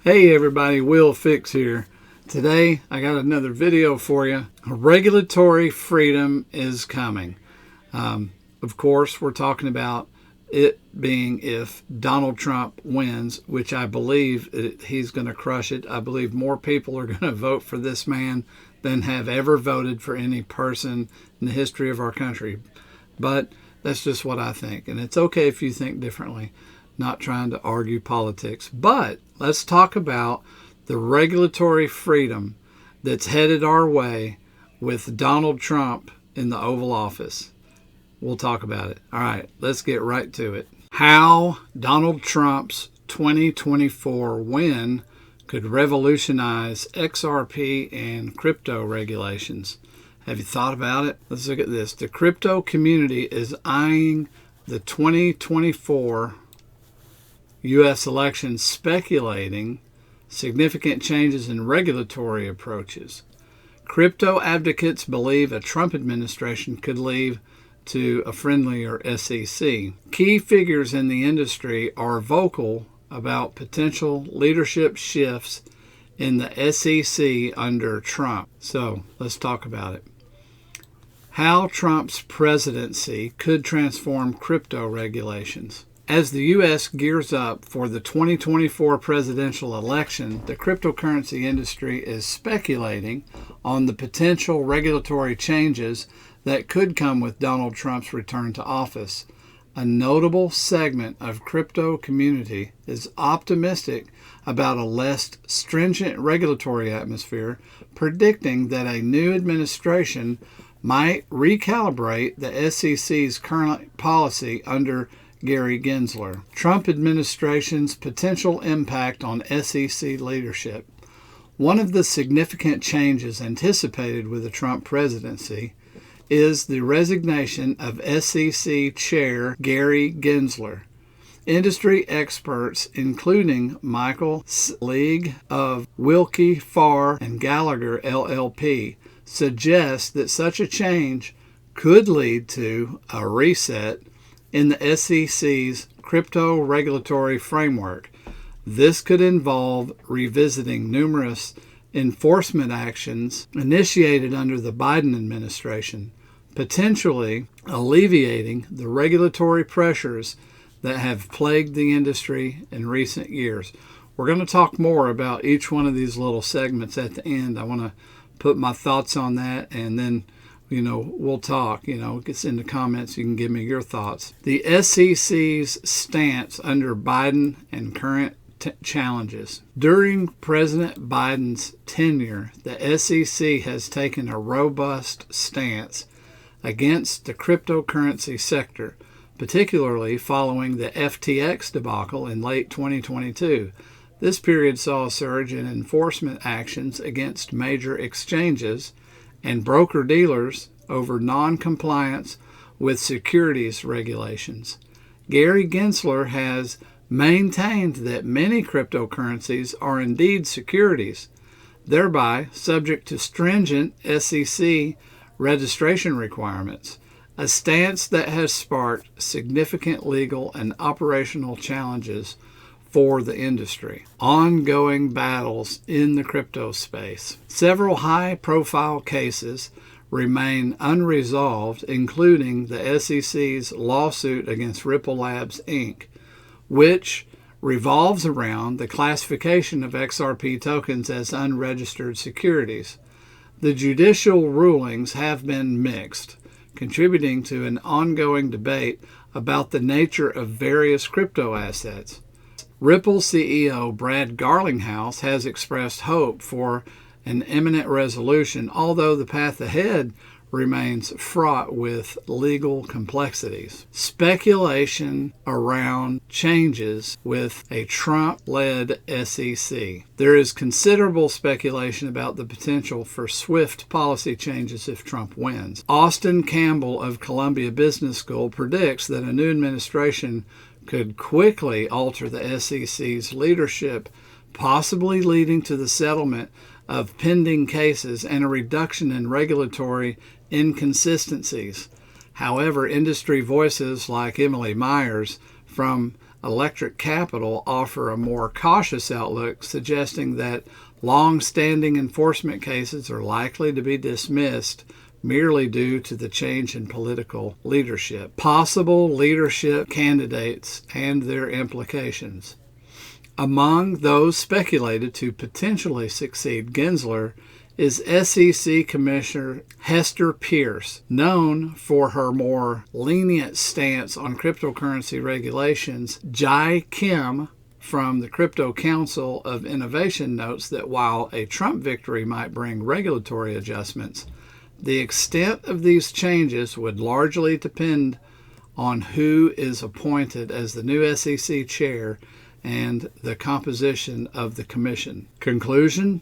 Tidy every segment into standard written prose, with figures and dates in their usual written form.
Hey everybody, Will Fix here. Today I got another video for you. Regulatory freedom is coming. Of course, we're talking about it being if Donald Trump wins, which I believe he's going to crush it. I believe more people are going to vote for this man than have ever voted for any person in the history of our country. But that's just what I think. And it's okay if you think differently. Not trying to argue politics. But let's talk about the regulatory freedom that's headed our way with Donald Trump in the Oval Office. We'll talk about it. All right, let's get right to it. How Donald Trump's 2024 win could revolutionize XRP and crypto regulations. Have you thought about it? Let's look at this. The crypto community is eyeing the 2024 U.S. election, speculating significant changes in regulatory approaches. Crypto advocates believe a Trump administration could lead to a friendlier SEC. Key figures in the industry are vocal about potential leadership shifts in the SEC under Trump. So let's talk about it. How Trump's presidency could transform crypto regulations. As the U.S. gears up for the 2024 presidential election, the cryptocurrency industry is speculating on the potential regulatory changes that could come with Donald Trump's return to office. A notable segment of crypto community is optimistic about a less stringent regulatory atmosphere, predicting that a new administration might recalibrate the SEC's current policy under Gary Gensler. Trump administration's potential impact on SEC leadership. One of the significant changes anticipated with the Trump presidency is the resignation of SEC Chair Gary Gensler. Industry experts, including Michael League of Wilkie, Farr, and Gallagher LLP, suggest that such a change could lead to a reset in the SEC's crypto regulatory framework. This could involve revisiting numerous enforcement actions initiated under the Biden administration, potentially alleviating the regulatory pressures that have plagued the industry in recent years. We're going to talk more about each one of these little segments at the end. I want to put my thoughts on that, and then we'll talk. It's in the comments. You can give me your thoughts. The SEC's stance under Biden and current challenges. During President Biden's tenure, the SEC has taken a robust stance against the cryptocurrency sector, particularly following the FTX debacle in late 2022. This period saw a surge in enforcement actions against major exchanges and broker-dealers over non-compliance with securities regulations. Gary Gensler has maintained that many cryptocurrencies are indeed securities, thereby subject to stringent SEC registration requirements, a stance that has sparked significant legal and operational challenges for the industry. Ongoing battles in the crypto space. Several high-profile cases remain unresolved, including the SEC's lawsuit against Ripple Labs, Inc., which revolves around the classification of XRP tokens as unregistered securities. The judicial rulings have been mixed, contributing to an ongoing debate about the nature of various crypto assets. Ripple CEO Brad Garlinghouse has expressed hope for an imminent resolution, although the path ahead remains fraught with legal complexities. Speculation around changes with a Trump-led SEC. There is considerable speculation about the potential for swift policy changes if Trump wins. Austin Campbell of Columbia Business School predicts that a new administration could quickly alter the SEC's leadership, possibly leading to the settlement of pending cases and a reduction in regulatory inconsistencies. However, industry voices like Emily Myers from Electric Capital offer a more cautious outlook, suggesting that long-standing enforcement cases are likely to be dismissed merely due to the change in political leadership. Possible leadership candidates and their implications. Among those speculated to potentially succeed Gensler is SEC Commissioner Hester Peirce, known for her more lenient stance on cryptocurrency regulations. Jai Kim from the Crypto Council of Innovation notes that while a Trump victory might bring regulatory adjustments, the extent of these changes would largely depend on who is appointed as the new SEC chair and the composition of the commission. Conclusion: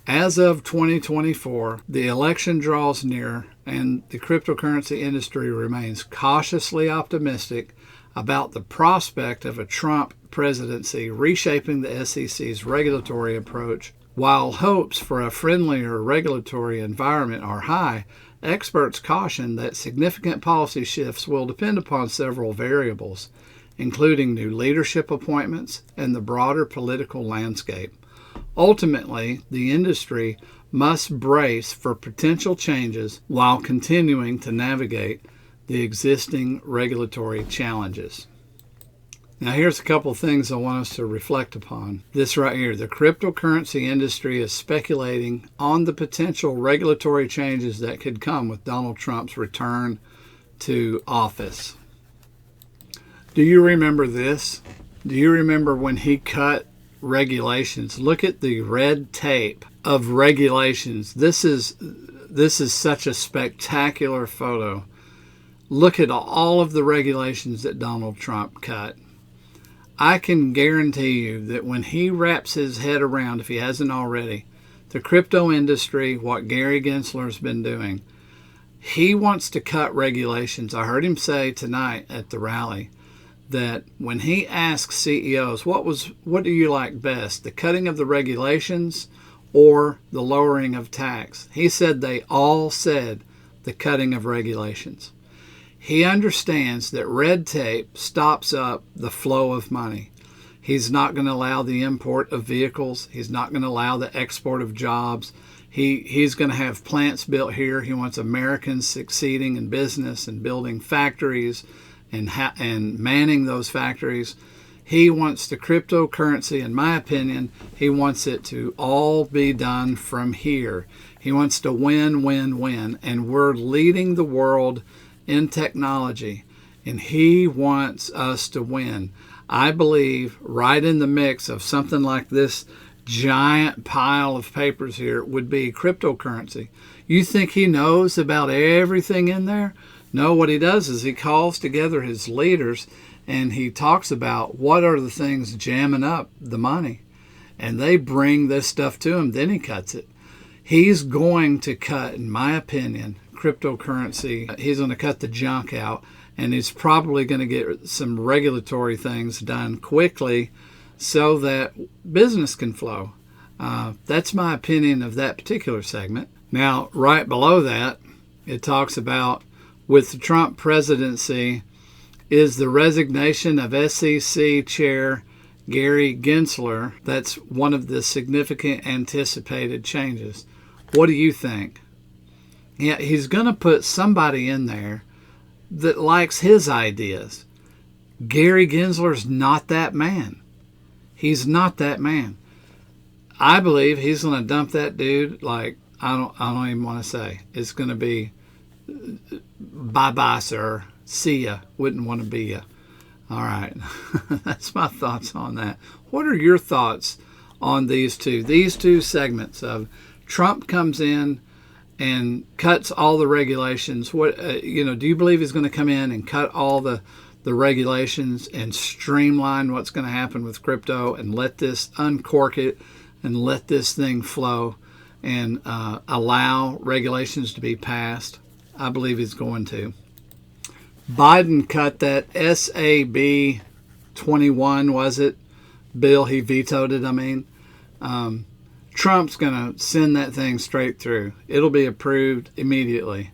as of 2024, the election draws near, and the cryptocurrency industry remains cautiously optimistic about the prospect of a Trump presidency reshaping the SEC's regulatory approach. While hopes for a friendlier regulatory environment are high, experts caution that significant policy shifts will depend upon several variables, including new leadership appointments and the broader political landscape. Ultimately, the industry must brace for potential changes while continuing to navigate the existing regulatory challenges. Now, here's a couple things I want us to reflect upon. This right here: the cryptocurrency industry is speculating on the potential regulatory changes that could come with Donald Trump's return to office. Do you remember this? Do you remember when he cut regulations? Look at the red tape of regulations. This is such a spectacular photo. Look at all of the regulations that Donald Trump cut. I can guarantee you that when he wraps his head around, if he hasn't already, the crypto industry, what Gary Gensler's been doing, he wants to cut regulations. I heard him say tonight at the rally that when he asks CEOs, what do you like best, the cutting of the regulations or the lowering of tax? He said they all said the cutting of regulations. He understands that red tape stops up the flow of money. He's not going to allow the import of vehicles. He's not going to allow the export of jobs. He's going to have plants built here. He wants Americans succeeding in business and building factories and manning those factories. He wants the cryptocurrency, in my opinion, he wants it to all be done from here. He wants to win, win, win. And we're leading the world in technology, and he wants us to win. I believe right in the mix of something like this giant pile of papers here would be cryptocurrency. You think he knows about everything in there? No, what he does is he calls together his leaders and he talks about what are the things jamming up the money. And they bring this stuff to him, then he cuts it. He's going to cut, in my opinion, cryptocurrency. He's going to cut the junk out, and he's probably going to get some regulatory things done quickly so that business can flow. That's my opinion of that particular segment. Now, right below that, it talks about, with the Trump presidency, is the resignation of SEC Chair Gary Gensler. That's one of the significant anticipated changes. What do you think? Yeah, he's going to put somebody in there that likes his ideas. Gary Gensler's not that man. He's not that man. I believe he's going to dump that dude like, I don't even want to say. It's going to be, bye-bye, sir. See ya. Wouldn't want to be ya. All right. That's my thoughts on that. What are your thoughts on these two segments of Trump comes in and cuts all the regulations? What do you believe he's going to come in and cut all the regulations and streamline what's going to happen with crypto and let this uncork it and let this thing flow and allow regulations to be passed? I believe he's going to. Biden cut that SAB 21, was it? Bill, he vetoed it, I mean. Trump's going to send that thing straight through. It'll be approved immediately.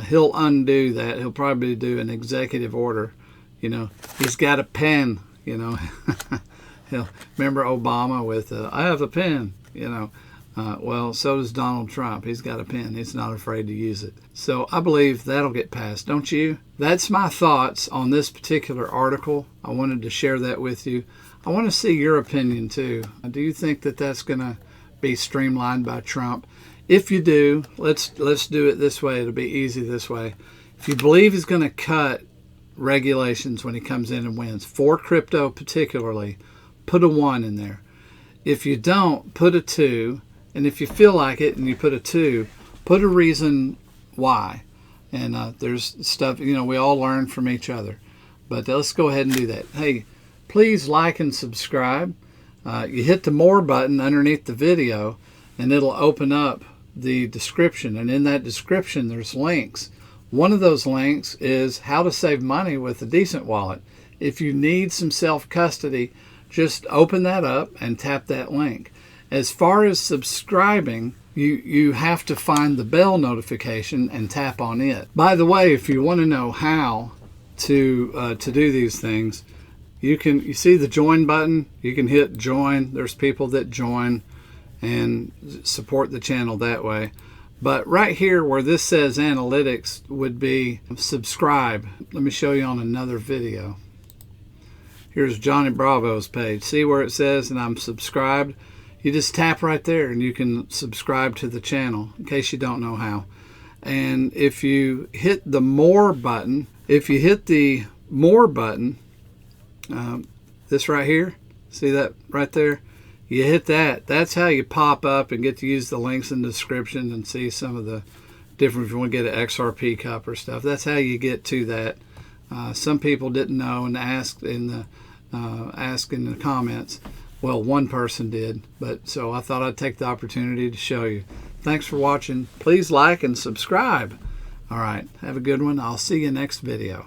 He'll undo that. He'll probably do an executive order He's got a pen, Remember Obama with, I have a pen, well, so does Donald Trump. He's got a pen. He's not afraid to use it. So I believe that'll get passed, don't you? That's my thoughts on this particular article. I wanted to share that with you. I want to see your opinion too. Do you think that that's going to be streamlined by Trump? If you do, let's do it this way. It'll be easy this way. If you believe he's going to cut regulations when he comes in and wins, for crypto particularly, put a 1 in there. If you don't, put a 2. And if you feel like it and you put a 2, put a reason why. And there's stuff, we all learn from each other. But let's go ahead and do that. Hey, please like and subscribe. You hit the more button underneath the video and it'll open up the description. And in that description, there's links. One of those links is how to save money with a decent wallet. If you need some self-custody, just open that up and tap that link. As far as subscribing, you have to find the bell notification and tap on it. By the way, if you want to know how to do these things, you see the join button. You can hit join. There's people that join and support the channel that way. But right here where this says analytics would be subscribe. Let me show you on another video. Here's Johnny Bravo's page. See where it says and I'm subscribed? You just tap right there and you can subscribe to the channel in case you don't know how. And if you hit the more button, this right here, see that right there? You hit that. That's how you pop up and get to use the links in the description and see some of the different, if you want to get an XRP cup or stuff. That's how you get to that. Some people didn't know and asked in the comments. Well, one person did, but so I thought I'd take the opportunity to show you. Thanks for watching. Please like and subscribe. All right, have a good one. I'll see you next video.